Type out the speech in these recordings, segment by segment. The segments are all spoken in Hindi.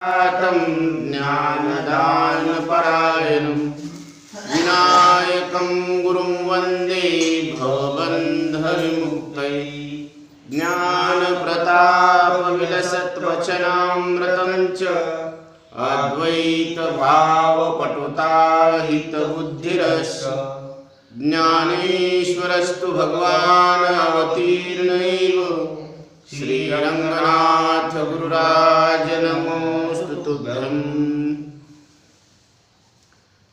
ज्ञानदानपरायणं विनायकं गुरुं वन्दे भवबन्धविमुक्तये ज्ञानप्रतापविलसत्वचनामृतं च अद्वैतभावपटुताहितबुद्धिरस्य ज्ञानेश्वरस्तु भगवान् अवतीर्णैव श्रीरंगनाथ गुरुराज नमोस्तु तुभ्यं।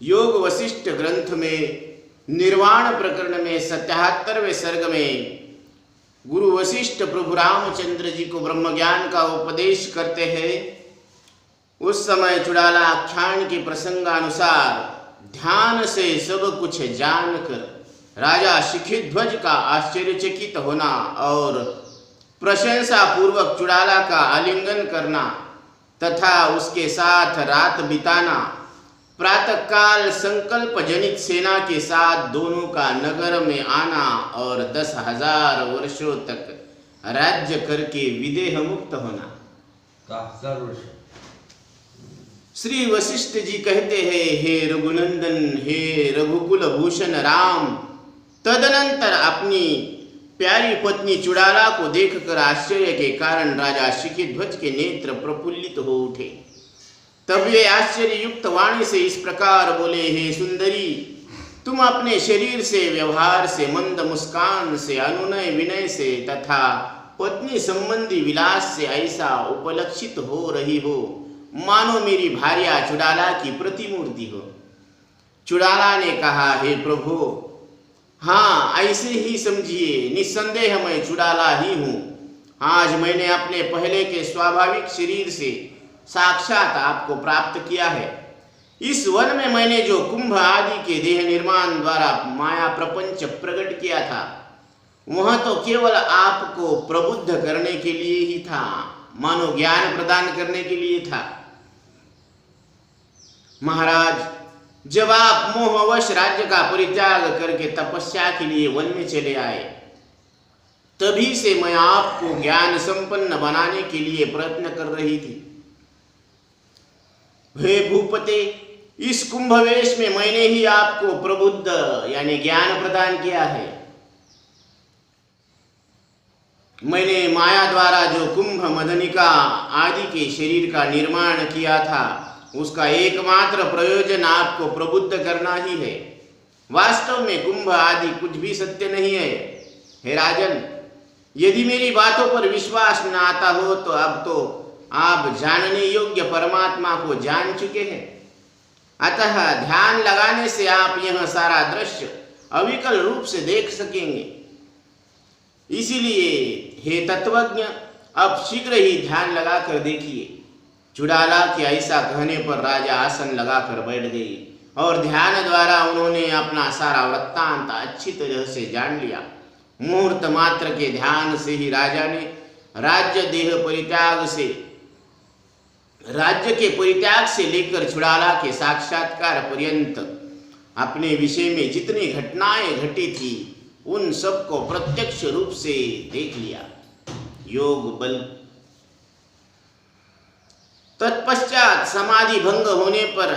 योग वशिष्ठ ग्रंथ में निर्वाण प्रकरण में 77वें सर्ग में गुरु वशिष्ठ प्रभु रामचंद्र जी को ब्रह्म ज्ञान का उपदेश करते हैं। उस समय चुड़ाला आख्यान के प्रसंगानुसार ध्यान से सब कुछ जानकर राजा शिखिध्वज का आश्चर्यचकित होना और प्रशंसा पूर्वक चुड़ाला का आलिंगन करना तथा उसके साथ रात बिताना, प्रातःकाल संकल्प जनित सेना के साथ दोनों का नगर में आना और 10,000 वर्षों तक राज्य करके विदेह मुक्त होना। श्री वशिष्ठ जी कहते हैं, हे रघुनंदन, हे रघुकुल भूषण राम, तदनंतर अपनी प्यारी पत्नी चुड़ाला को देखकर आश्चर्य के कारण राजा शिखिध्वज के नेत्र प्रफुल्लित हो उठे। तब वे आश्चर्य युक्त वाणी से इस प्रकार बोले, हे सुंदरी, तुम अपने शरीर से, व्यवहार से, मंद मुस्कान से, अनुनय विनय से तथा पत्नी संबंधी विलास से ऐसा उपलक्षित हो रही हो मानो मेरी भार्या चुड़ाला की प्रतिमूर्ति हो। चुड़ाला ने कहा, हे प्रभु, हाँ, ऐसे ही समझिए, निस्संदेह मैं चुड़ाला ही हूँ। आज मैंने अपने पहले के स्वाभाविक शरीर से साक्षात आपको प्राप्त किया है। इस वन में मैंने जो कुंभ आदि के देह निर्माण द्वारा माया प्रपंच प्रकट किया था, वह तो केवल आपको प्रबुद्ध करने के लिए ही था, मानो ज्ञान प्रदान करने के लिए था। महाराज, जब आप मोहवश राज्य का परित्याग करके तपस्या के लिए वन में चले आए, तभी से मैं आपको ज्ञान संपन्न बनाने के लिए प्रयत्न कर रही थी। हे भूपते, इस कुंभवेश में मैंने ही आपको प्रबुद्ध यानी ज्ञान प्रदान किया है। मैंने माया द्वारा जो कुंभ मदनिका आदि के शरीर का निर्माण किया था, उसका एकमात्र प्रयोजन आपको प्रबुद्ध करना ही है। वास्तव में कुंभ आदि कुछ भी सत्य नहीं है। हे राजन, यदि मेरी बातों पर विश्वास न आता हो तो अब तो आप जानने योग्य परमात्मा को जान चुके हैं। अतः ध्यान लगाने से आप यह सारा दृश्य अविकल रूप से देख सकेंगे। इसीलिए हे तत्वज्ञ, अब शीघ्र ही ध्यान लगाकर देखिए। चुड़ाला के ऐसा कहने पर राजा आसन लगाकर बैठ गई और ध्यान द्वारा उन्होंने अपना सारा वृत्तांत अच्छी तरह से जान लिया। मुहूर्त मात्र के ध्यान से ही राजा ने राज्य के परित्याग से लेकर चुड़ाला के साक्षात्कार पर्यंत अपने विषय में जितनी घटनाएं घटी थी, उन सबको प्रत्यक्ष रूप से देख लिया। योग बल। तत्पश्चात समाधि भंग होने पर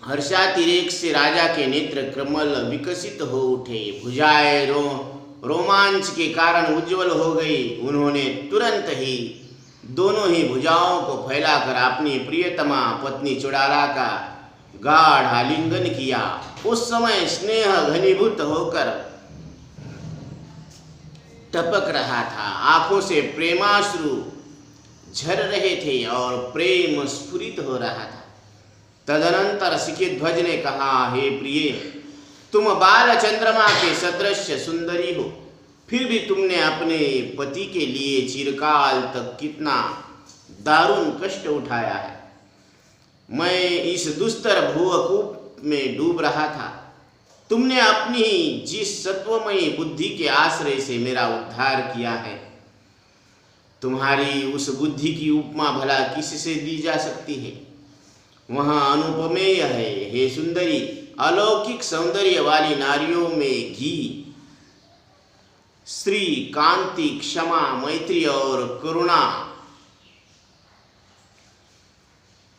हर्षातिरेक से राजा के नेत्र क्रमल विकसित हो उठे। भुजाएं रोमांच के कारण उज्जवल हो गई। उन्होंने तुरंत ही दोनों ही भुजाओं को फैलाकर अपनी प्रियतमा पत्नी चुड़ाला का गाढ़ आलिंगन किया। उस समय स्नेह घनीभूत होकर टपक रहा था। आंखों से प्रेमाश्रु झर रहे थे और प्रेम स्फुरित हो रहा था। तदनंतर शिखिध्वज ने कहा, हे प्रिय, तुम बाल चंद्रमा के सदृश सुंदरी हो, फिर भी तुमने अपने पति के लिए चिरकाल तक कितना दारुण कष्ट उठाया है। मैं इस दुस्तर भूकूप में डूब रहा था। तुमने अपनी जिस सत्वमयी बुद्धि के आश्रय से मेरा उद्धार किया है, तुम्हारी उस बुद्धि की उपमा भला किससे दी जा सकती है। वह अनुपमेय है। हे सुंदरी, अलौकिक सौंदर्य वाली नारियों में घी, श्री, कांति, क्षमा, मैत्री और करुणा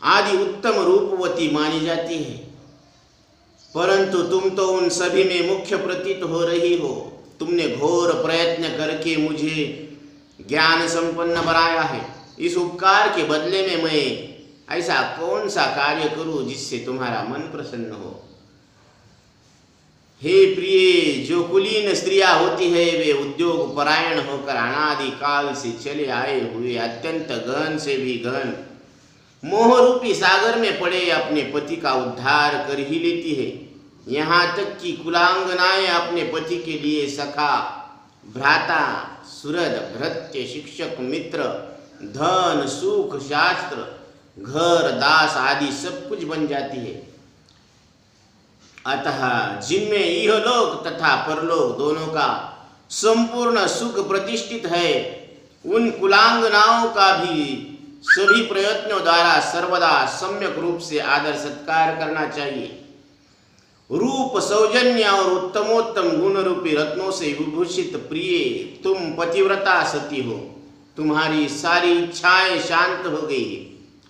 आदि उत्तम रूपवती मानी जाती है, परंतु तुम तो उन सभी में मुख्य प्रतीत हो रही हो। तुमने घोर प्रयत्न करके मुझे ज्ञान संपन्न बनाया है। इस उपकार के बदले में मैं ऐसा कौन सा कार्य करूं जिससे तुम्हारा मन प्रसन्न हो। हे प्रिय, जो कुलीन स्त्रियां होती है वे उद्योग परायण होकर अनादि काल से चले आए हुए अत्यंत गहन से भी गहन मोह रूपी सागर में पड़े अपने पति का उद्धार कर ही लेती है। यहाँ तक कि कुलांगनाएं अपने पति के लिए सखा, भ्राता, सुहृद, भृत्य, शिक्षक, मित्र, धन, सुख, शास्त्र, घर, दास आदि सब कुछ बन जाती है। अतः जिनमें इहलोक तथा परलोक दोनों का संपूर्ण सुख प्रतिष्ठित है, उन कुलांगनाओं का भी सभी प्रयत्नों द्वारा सर्वदा सम्यक रूप से आदर सत्कार करना चाहिए। रूप, सौजन्य और उत्तमोत्तम गुण रूपी रत्नों से विभूषित प्रिय, तुम पतिव्रता सती हो। तुम्हारी सारी इच्छाएं शांत हो गई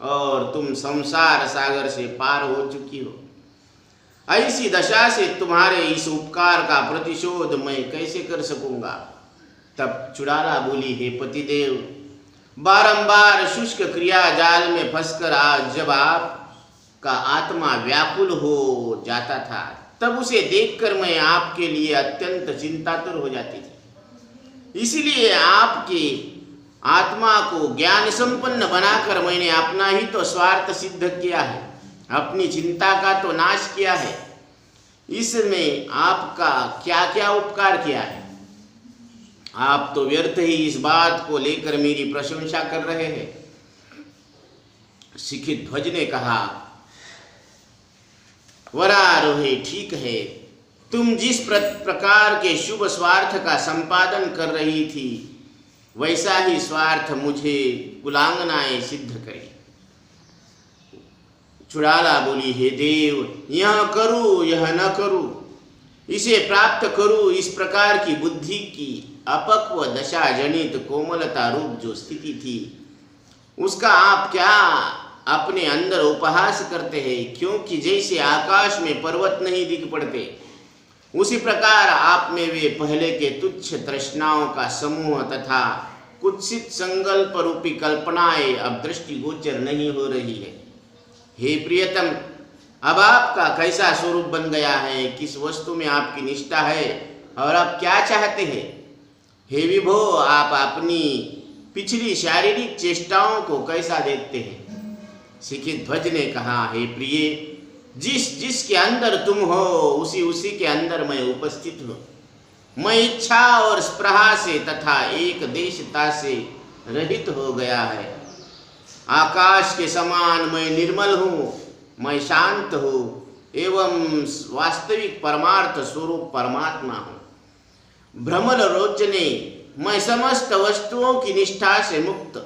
और तुम संसार सागर से पार हो चुकी हो। ऐसी दशा से तुम्हारे इस उपकार का प्रतिशोध मैं कैसे कर सकूंगा। तब चुड़ाला बोली, हे पतिदेव, बारंबार शुष्क क्रिया जाल में फंसकर आज जब आपका आत्मा व्याकुल हो जाता था, तब उसे देखकर मैं आपके लिए अत्यंत चिंतातुर हो जाती थी। इसीलिए आपकी आत्मा को ज्ञान संपन्न बनाकर मैंने अपना ही तो स्वार्थ सिद्ध किया है, अपनी चिंता का तो नाश किया है। इसमें आपका क्या क्या उपकार किया है। आप तो व्यर्थ ही इस बात को लेकर मेरी प्रशंसा कर रहे हैं। शिखित ध्वज ने कहा, वरारोहे, ठीक है, तुम जिस प्रकार के शुभ स्वार्थ का संपादन कर रही थी, वैसा ही स्वार्थ मुझे कुलांगनाएं सिद्ध करें। चुड़ाला बोली, हे देव, यह करूं यह न करूं, इसे प्राप्त करूं, इस प्रकार की बुद्धि की अपक्व दशा जनित कोमलता रूप जो स्थिति थी, उसका आप क्या अपने अंदर उपहास करते हैं। क्योंकि जैसे आकाश में पर्वत नहीं दिख पड़ते, उसी प्रकार आप में वे पहले के तुच्छ तृष्णाओं का समूह तथा कुत्सित संकल्प रूपी कल्पनाएं अब दृष्टिगोचर नहीं हो रही है। हे प्रियतम, अब आपका कैसा स्वरूप बन गया है, किस वस्तु में आपकी निष्ठा है और आप क्या चाहते हैं। हे विभो, आप अपनी पिछली शारीरिक चेष्टाओं को कैसा देखते हैं। शिखित ध्वज ने कहा, हे प्रिय, जिसके अंदर तुम हो उसी के अंदर मैं उपस्थित हूँ। मैं इच्छा और स्पृहा से तथा एक देशता से रहित हो गया है। आकाश के समान मैं निर्मल हूँ, मैं शांत हूँ एवं वास्तविक परमार्थ स्वरूप परमात्मा हूँ। भ्रमर रोचने, मैं समस्त वस्तुओं की निष्ठा से मुक्त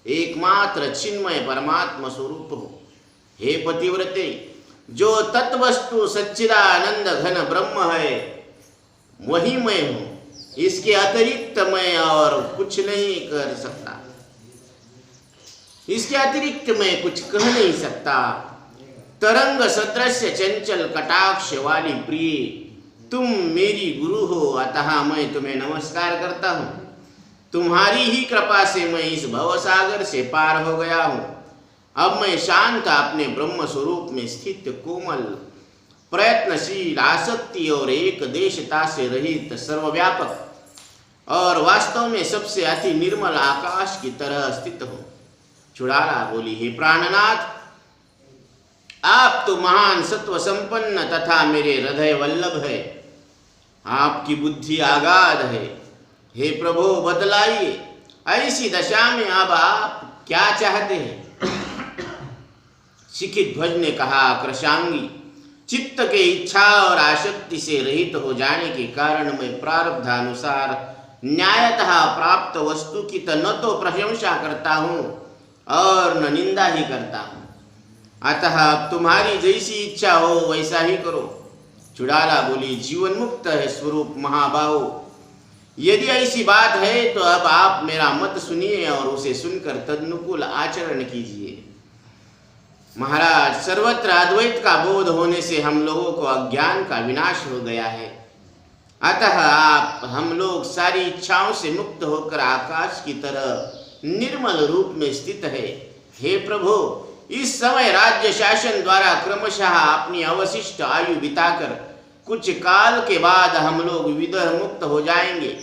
एकमात्र चिन्मय परमात्मा स्वरूप हूँ। हे पतिव्रते, जो तत्वस्तु सच्चिदानंद घन ब्रह्म है वही मैं हूँ। इसके अतिरिक्त मैं और कुछ नहीं कर सकता, इसके अतिरिक्त मैं कुछ कह नहीं सकता। तरंग सदृश चंचल कटाक्ष वाली प्रिय, तुम मेरी गुरु हो, अतः मैं तुम्हें नमस्कार करता हूँ। तुम्हारी ही कृपा से मैं इस भवसागर से पार हो गया हूँ। अब मैं शांत अपने ब्रह्म स्वरूप में स्थित कोमल, प्रयत्नशील, आसक्ति और एक देशता से रहित, सर्वव्यापक और वास्तव में सबसे अति निर्मल आकाश की तरह स्थित हूँ। चुड़ाला बोली, हे प्राणनाथ, आप तो महान सत्व संपन्न तथा मेरे हृदय वल्लभ है। आपकी बुद्धि आगाध है। हे प्रभु, बतलाइए, ऐसी दशा में अब आप क्या चाहते हैं। शिखित ध्वज ने कहा, कृशांगी, चित्त के इच्छा और आसक्ति से रहित हो जाने के कारण मैं प्रारब्धानुसार न्यायतः प्राप्त वस्तु की न तो प्रशंसा करता हूँ और न निंदा ही करता हूँ। अतः अब तुम्हारी जैसी इच्छा हो वैसा ही करो। चुड़ाला बोली, जीवन मुक्त है स्वरूप महाबाहो, यदि ऐसी बात है तो अब आप मेरा मत सुनिए और उसे सुनकर तदनुकूल आचरण कीजिए। महाराज, सर्वत्र अद्वैत का बोध होने से हम लोगों को अज्ञान का विनाश हो गया है। अतः आप हम लोग सारी इच्छाओं से मुक्त होकर आकाश की तरह निर्मल रूप में स्थित है। हे प्रभु, इस समय राज्य शासन द्वारा क्रमशः अपनी अवशिष्ट आयु बिताकर कुछ काल के बाद हम लोग विदेह मुक्त हो जाएंगे।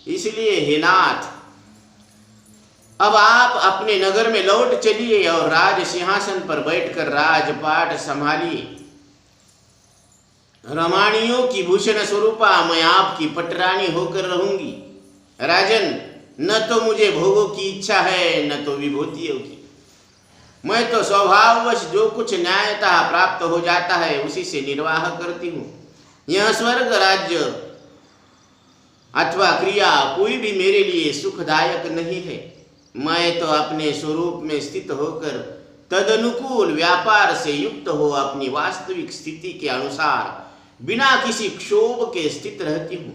इसलिए हे नाथ, अब आप अपने नगर में लौट चलिए और राज सिंहासन पर बैठकर राजपाट संभालिए। रमाणियों की भूषण स्वरूपा मैं आपकी पटरानी होकर रहूंगी। राजन, न तो मुझे भोगों की इच्छा है न तो विभूतियों की। मैं तो स्वभाववश जो कुछ न्यायतः प्राप्त हो जाता है उसी से निर्वाह करती हूँ। यह स्वर्ग राज्य अथवा क्रिया कोई भी मेरे लिए सुखदायक नहीं है। मैं तो अपने स्वरूप में स्थित होकर तदनुकूल व्यापार से युक्त हो अपनी वास्तविक स्थिति के अनुसार बिना किसी क्षोभ के स्थित रहती हूँ।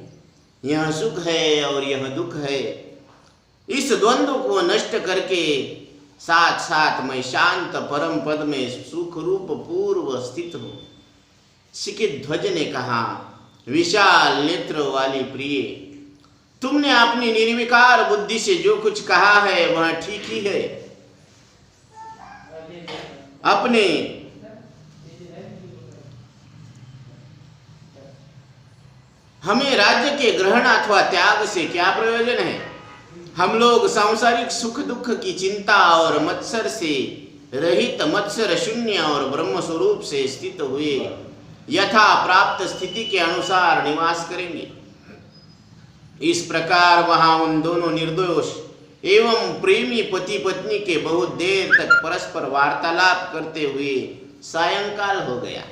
यह सुख है और यह दुख है, इस द्वंद्व को नष्ट करके साथ साथ मैं शांत परम पद में सुख रूप पूर्व स्थित हूँ। शिखिध्वज ने कहा, विशाल नेत्र वाली प्रिय, तुमने अपनी निर्विकार बुद्धि से जो कुछ कहा है वह ठीक ही है। अपने हमें राज्य के ग्रहण अथवा त्याग से क्या प्रयोजन है? हम लोग सांसारिक सुख दुख की चिंता और मत्सर से रहित, मत्सर शून्य और ब्रह्म स्वरूप से स्थित हुए यथा प्राप्त स्थिति के अनुसार निवास करेंगे। इस प्रकार वहां उन दोनों निर्दोष एवं प्रेमी पति पत्नी के बहुत देर तक परस्पर वार्तालाप करते हुए सायंकाल हो गया।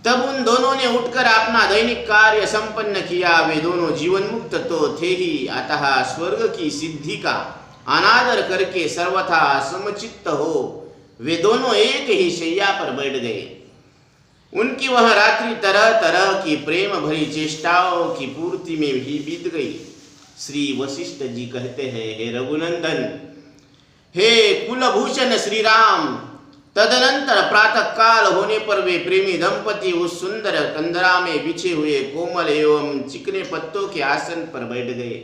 तब उन दोनों ने उठकर अपना दैनिक कार्य संपन्न किया। वे दोनों जीवन मुक्त तो थे ही, अतः स्वर्ग की सिद्धि का अनादर करके सर्वथा समचित्त हो वे दोनों एक ही शैया पर बैठ गए। उनकी वह रात्रि तरह तरह की प्रेम भरी चेष्टाओं की पूर्ति में भी बीत गई। श्री वशिष्ठ जी कहते हैं, हे रघुनंदन, हे कुलभूषण श्री राम, तदनंतर प्रातः काल होने पर वे प्रेमी दंपति उस सुंदर कंदरा में बिछे हुए कोमल एवं चिकने पत्तों के आसन पर बैठ गए।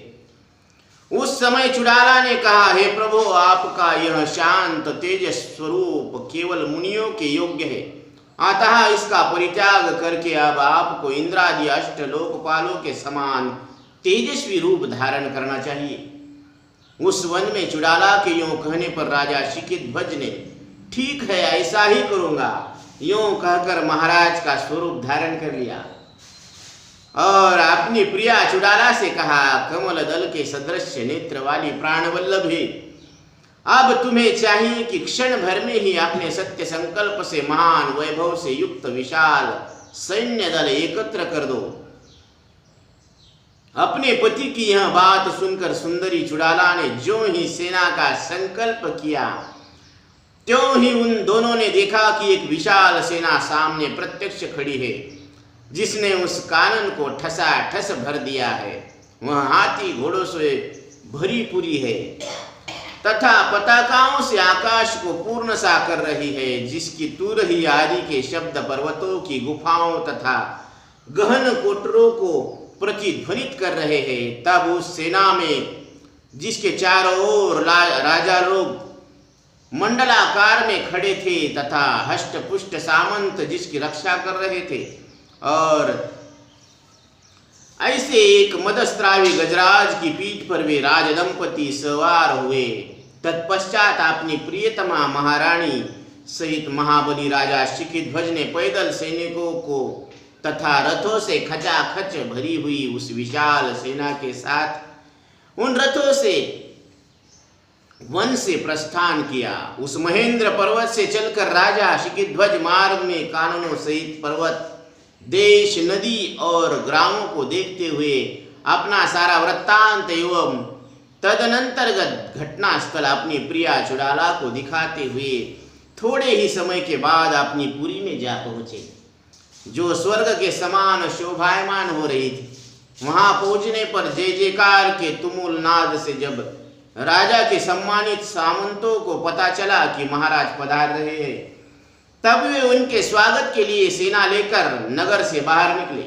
उस समय चुड़ाला ने कहा, हे प्रभु, आपका यह शांत तेजस स्वरूप केवल मुनियों के योग्य है, अतः इसका परित्याग करके अब आपको इंद्रादि अष्ट लोकपालों के समान तेजस्वी रूप धारण करना चाहिए। उस वन में चुड़ाला के यूं कहने पर राजा शिखिध्वज ने, ठीक है, ऐसा ही करूंगा, यूं कहकर महाराज का स्वरूप धारण कर लिया और अपनी प्रिया चुड़ाला से कहा, कमल दल के सदृश नेत्र वाली प्राणवल्लभी, अब तुम्हें चाहिए कि क्षण भर में ही अपने सत्य संकल्प से महान वैभव से युक्त विशाल सैन्य दल एकत्र कर दो। अपने पति की यह बात सुनकर सुंदरी चुड़ाला ने जो ही सेना का संकल्प किया, त्यों ही उन दोनों ने देखा कि एक विशाल सेना सामने प्रत्यक्ष खड़ी है, जिसने उस कानन को ठसाठस भर दिया है। वह हाथी घोड़ों से भरी पूरी है तथा पताकाओं से आकाश को पूर्ण सा कर रही है, जिसकी तुरही आदि के शब्द पर्वतों की गुफाओं तथा गहन कोटरों को प्रतिध्वनित कर रहे हैं। तब उस सेना में, जिसके चारों ओर राजा लोग मंडलाकार में खड़े थे तथा हष्ट पुष्ट सामंत जिसकी रक्षा कर रहे थे, और ऐसे एक मदस्त्रावी गजराज की पीठ पर वे राजदंपति सवार हुए। तत्पश्चात अपनी प्रियतमा महारानी सहित महाबली राजा शिखिध्वज ने पैदल सैनिकों को तथा रथों से खचाखच भरी हुई उस विशाल सेना के साथ उन रथों से वन से प्रस्थान किया। उस महेंद्र पर्वत से चलकर राजा शिखिध्वज मार्ग में काननों सहित पर्वत, देश, नदी और ग्रामों को देखते हुए अपना सारा वृत्तांत एवं तदनंतर्गत घटना स्थल अपनी प्रिया चुड़ाला को दिखाते हुए थोड़े ही समय के बाद अपनी पुरी में जा पहुंचे, जो स्वर्ग के समान शोभायमान हो रही थी। वहां पहुंचने पर जय जयकार के तुमुल नाद से जब राजा के सम्मानित सामंतों को पता चला कि महाराज पधार रहे हैं, तब वे उनके स्वागत के लिए सेना लेकर नगर से बाहर निकले।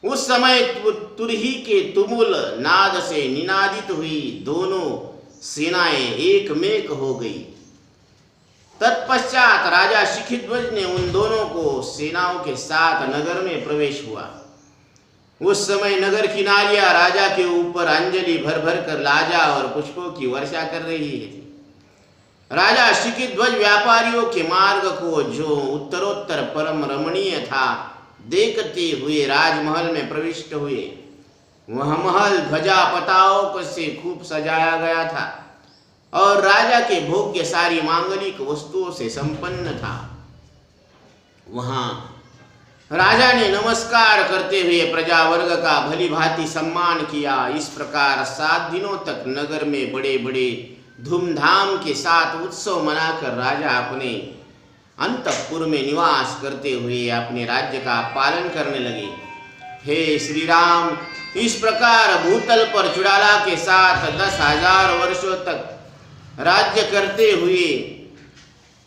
उस समय तुरही के तुमुल नाद से निनादित हुई दोनों सेनाएं एक मेक हो गई। तत्पश्चात राजा शिखिध्वज ने उन दोनों को सेनाओं के साथ नगर में प्रवेश हुआ। उस समय नगर की नारियां राजा के ऊपर अंजलि भर भर कर लाजा और पुष्पों की वर्षा कर रही है। राजा शिखिध्वज व्यापारियों के मार्ग को, जो उत्तरोत्तर परम रमणीय था, देखते हुए राजमहल में प्रविष्ट हुए। वह महल ध्वजा पताकों से खूब सजाया गया था और राजा के भोग्य सारी मांगलिक वस्तुओं से संपन्न था। वहां राजा ने नमस्कार करते हुए प्रजा वर्ग का भली भांति सम्मान किया। इस प्रकार 7 दिनों तक नगर में बड़े बड़े धूमधाम के साथ उत्सव मनाकर राजा अपने अंतःपुर में निवास करते हुए अपने राज्य का पालन करने लगे। हे श्री राम, इस प्रकार भूतल पर चुड़ाला के साथ 10,000 वर्षों तक राज्य करते हुए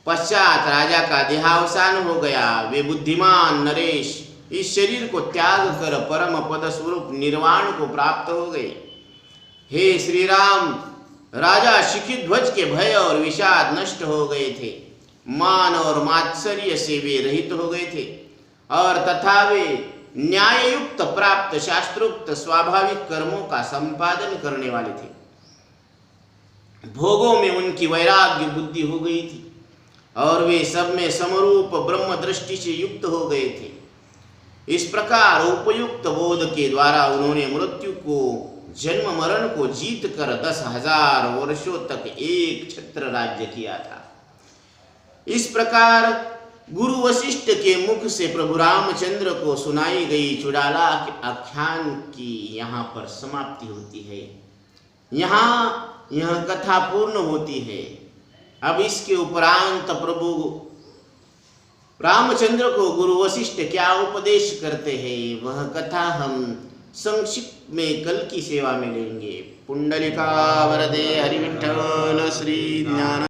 पश्चात राजा का देहावसान हो गया। वे बुद्धिमान नरेश इस शरीर को त्याग कर परम पद स्वरूप निर्वाण को प्राप्त हो गए। हे श्री राम, राजा शिखिध्वज के भय और विषाद नष्ट हो गए थे। मान और मात्सर्य से वे रहित हो गए थे और तथा वे न्याययुक्त प्राप्त शास्त्रोक्त स्वाभाविक कर्मों का संपादन करने वाले थे। भोगों में उनकी वैराग्य बुद्धि हो गई थी और वे सब में समरूप ब्रह्म दृष्टि से युक्त हो गए थे। इस प्रकार उपयुक्त बोध के द्वारा उन्होंने मृत्यु को, जन्म मरण को जीत कर 10,000 वर्षों तक एक छत्र राज्य किया था। इस प्रकार गुरु वशिष्ठ के मुख से प्रभु रामचंद्र को सुनाई गई चुड़ाला आख्यान की यहाँ पर समाप्ति होती है। यहाँ यह कथा पूर्ण होती है। अब इसके उपरांत प्रभु रामचंद्र को गुरु वशिष्ठ क्या उपदेश करते हैं, वह कथा हम संक्षिप्त में कल की सेवा में लेंगे। पुंडलिका वरदे हरिविठ्ठल श्री ज्ञान